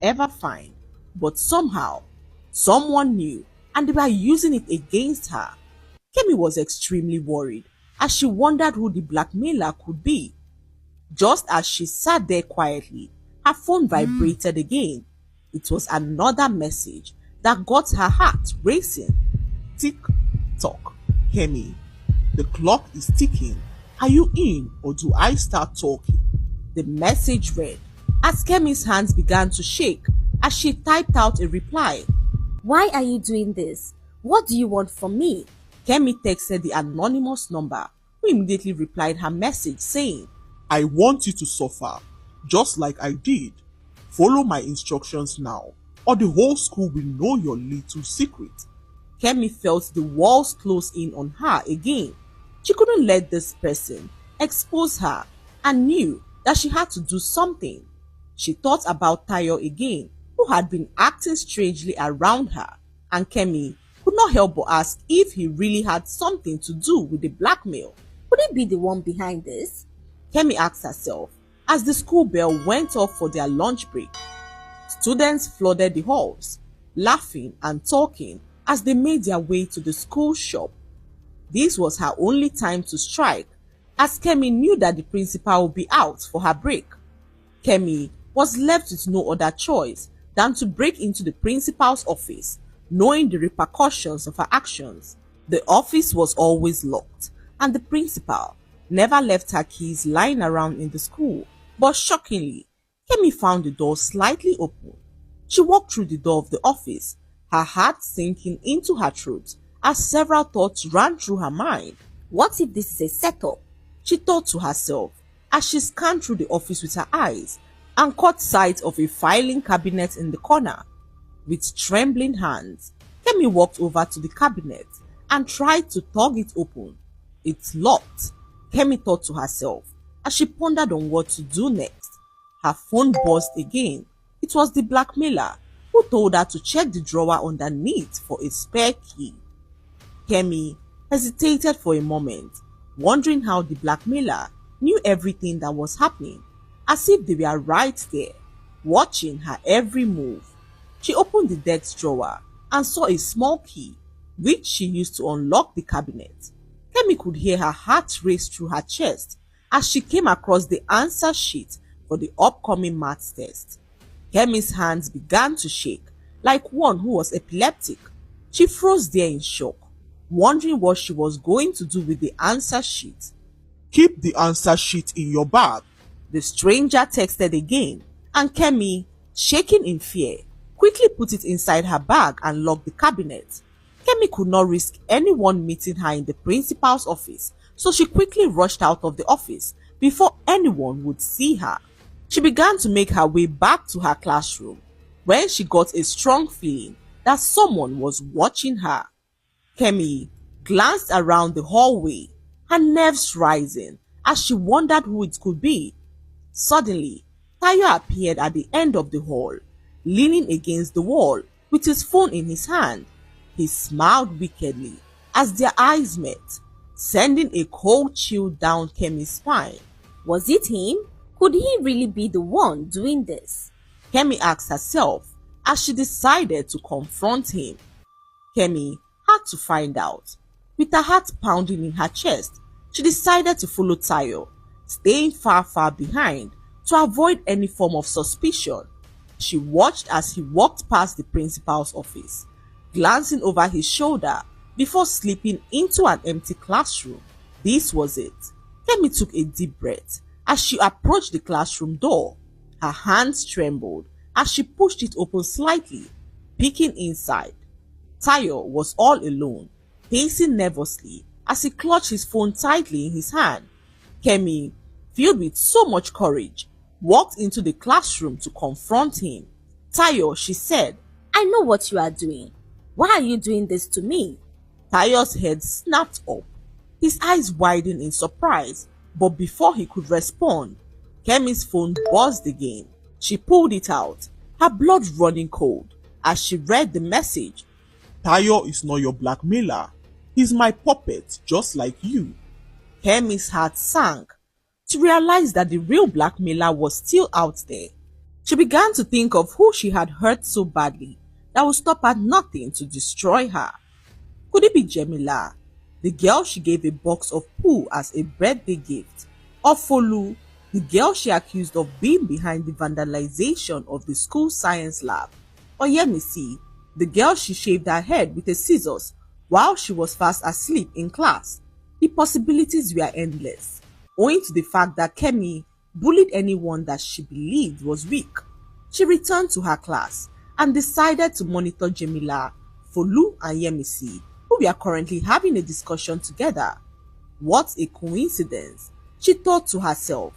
ever find. But somehow, someone knew and they were using it against her. Kemi was extremely worried as she wondered who the blackmailer could be. Just as she sat there quietly, her phone vibrated again. It was another message that got her heart racing. Tick tock, Kemi. The clock is ticking. Are you in or do I start talking? The message read as Kemi's hands began to shake as she typed out a reply. Why are you doing this? What do you want from me? Kemi texted the anonymous number, who immediately replied her message saying, I want you to suffer, just like I did. Follow my instructions now, or the whole school will know your little secret. Kemi felt the walls close in on her again. She couldn't let this person expose her and knew that she had to do something. She thought about Tayo again, who had been acting strangely around her, and Kemi could not help but ask if he really had something to do with the blackmail. Could he be the one behind this? Kemi asked herself as the school bell went off for their lunch break. Students flooded the halls, laughing and talking as they made their way to the school shop. This was her only time to strike, as Kemi knew that the principal would be out for her break. Kemi was left with no other choice than to break into the principal's office, knowing the repercussions of her actions. The office was always locked, and the principal never left her keys lying around in the school. But shockingly, Kemi found the door slightly open. She walked through the door of the office, her heart sinking into her throat as several thoughts ran through her mind. What if this is a setup? She thought to herself as she scanned through the office with her eyes and caught sight of a filing cabinet in the corner. With trembling hands, Kemi walked over to the cabinet and tried to tug it open. It's locked, Kemi thought to herself as she pondered on what to do next. Her phone buzzed again. It was the blackmailer, who told her to check the drawer underneath for a spare key. Kemi hesitated for a moment, wondering how the blackmailer knew everything that was happening, as if they were right there, watching her every move. She opened the desk drawer and saw a small key, which she used to unlock the cabinet. Kemi could hear her heart race through her chest as she came across the answer sheet for the upcoming maths test. Kemi's hands began to shake like one who was epileptic. She froze there in shock, wondering what she was going to do with the answer sheet. Keep the answer sheet in your bag, the stranger texted again, and Kemi, shaking in fear, quickly put it inside her bag and locked the cabinet. Kemi could not risk anyone meeting her in the principal's office, so she quickly rushed out of the office before anyone would see her. She began to make her way back to her classroom when she got a strong feeling that someone was watching her. Kemi glanced around the hallway, her nerves rising as she wondered who it could be. Suddenly, Tayo appeared at the end of the hall, leaning against the wall with his phone in his hand. He smiled wickedly as their eyes met, sending a cold chill down Kemi's spine. Was it him? Could he really be the one doing this? Kemi asked herself as she decided to confront him. Kemi had to find out. With her heart pounding in her chest, she decided to follow Tayo, staying far behind to avoid any form of suspicion. She watched as he walked past the principal's office, glancing over his shoulder before slipping into an empty classroom. This was it. Kemi took a deep breath as she approached the classroom door. Her hands trembled as she pushed it open slightly, peeking inside. Tayo was all alone, pacing nervously as he clutched his phone tightly in his hand. Kemi, filled with so much courage, walked into the classroom to confront him. Tayo, she said, I know what you are doing. Why are you doing this to me? Tayo's head snapped up. His eyes widened in surprise, but before he could respond, Kemi's phone buzzed again. She pulled it out, her blood running cold, as she read the message. Tayo is not your blackmailer. He's my puppet, just like you. Kemi's heart sank to realize that the real blackmailer was still out there. She began to think of who she had hurt so badly that would stop at nothing to destroy her. Could it be Jemila, the girl she gave a box of poo as a birthday gift? Or Folu, the girl she accused of being behind the vandalization of the school science lab? Or Yemisi, the girl she shaved her head with a scissors while she was fast asleep in class? The possibilities were endless, owing to the fact that Kemi bullied anyone that she believed was weak. She returned to her class and decided to monitor Jemila, Folu and Yemisi, who were currently having a discussion together. What a coincidence, she thought to herself.